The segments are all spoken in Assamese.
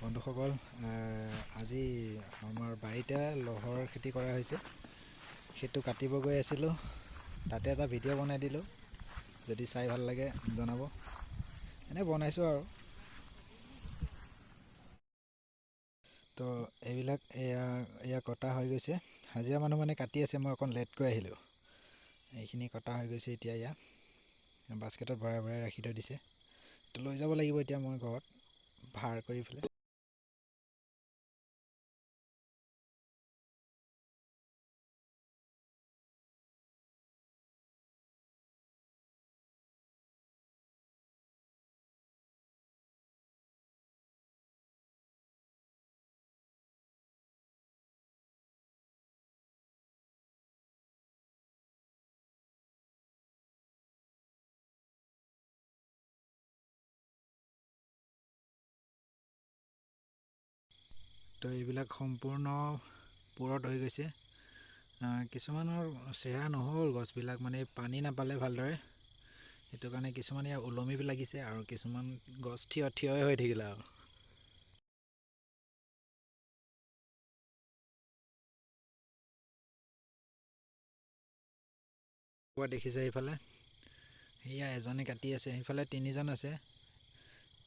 বন্ধুসকল, আজি আমাৰ বাৰীতে লহৰ খেতি কৰা হৈছে। সেইটো কাটিব গৈ আছিলোঁ, তাতে এটা ভিডিঅ' বনাই দিলোঁ। যদি চাই ভাল লাগে জনাব। এনেই বনাইছোঁ আৰু। তো এইবিলাক এয়া কটা হৈ গৈছে। হাজিৰা মানুহ মানে কাটি আছে, মই অকণ লেটকৈ আহিলোঁ। এইখিনি কটা হৈ গৈছে। এতিয়া এয়া বাস্কেটত ভৰাই ভৰাই ৰাখি থৈ দিছে। তো লৈ যাব লাগিব এতিয়া মই ঘৰত ভাৰ কৰি পেলাই। তো এইবিলাক সম্পূৰ্ণ পুৰত হৈ গৈছে। কিছুমানৰ চেহেৰা নহ'ল গছবিলাক, মানে পানী নাপালে ভালদৰে। সেইটো কাৰণে কিছুমান ইয়াৰ ওলমি লাগিছে আৰু কিছুমান গছ থিয় হৈ থাকিলে আৰু। দেখিছে এইফালে সেয়া এজনে কাটি আছে, সেইফালে তিনিজন আছে।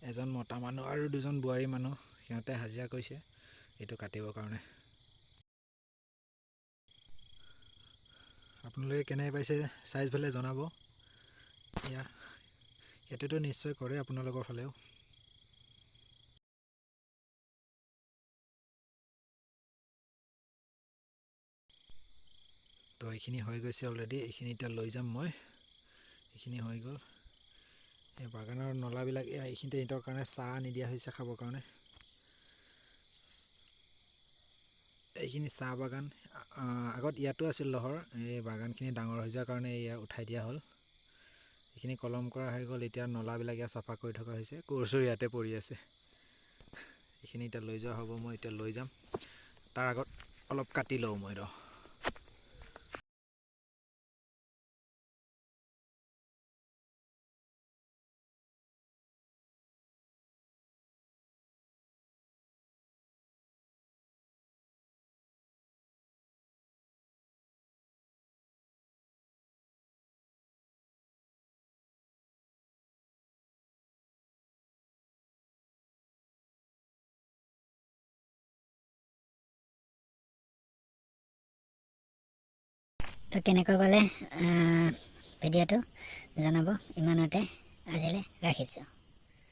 এজন মতা মানুহ আৰু দুজন বোৱাৰী মানুহ, সিহঁতে হাজিৰা কৰিছে এইটো কাটিবৰ কাৰণে। আপোনালোকে কেনে পাইছে চাই পেলাই জনাব। সেইটোতো নিশ্চয় কৰে আপোনালোকৰ ফালেও। তো এইখিনি হৈ গৈছে অলৰেডি। এইখিনি এতিয়া লৈ যাম মই। এইখিনি হৈ গ'ল। এই বাগানৰ নলাবিলাক এইখিনিতে ইহঁতৰ কাৰণে চাহ আনি দিয়া হৈছে খাবৰ কাৰণে। এইখিনি চাহ বাগান। আগত ইয়াতো আছিল লহৰ। এই বাগানখিনি ডাঙৰ হৈ যোৱাৰ কাৰণে এয়া উঠাই দিয়া হ'ল। এইখিনি কলম কৰা হৈ গ'ল। এতিয়া নলাবিলাক ইয়াত চাফা কৰি থকা হৈছে। কোৰ চোৰ ইয়াতে পৰি আছে। এইখিনি এতিয়া লৈ যোৱা হ'ব। মই এতিয়া লৈ যাম। তাৰ আগত অলপ কাটি লওঁ মই ৰ। তো কেনেকৈ গ'লে ভিডিঅ'টো জনাব। ইমানতে আজিলৈ ৰাখিছোঁ।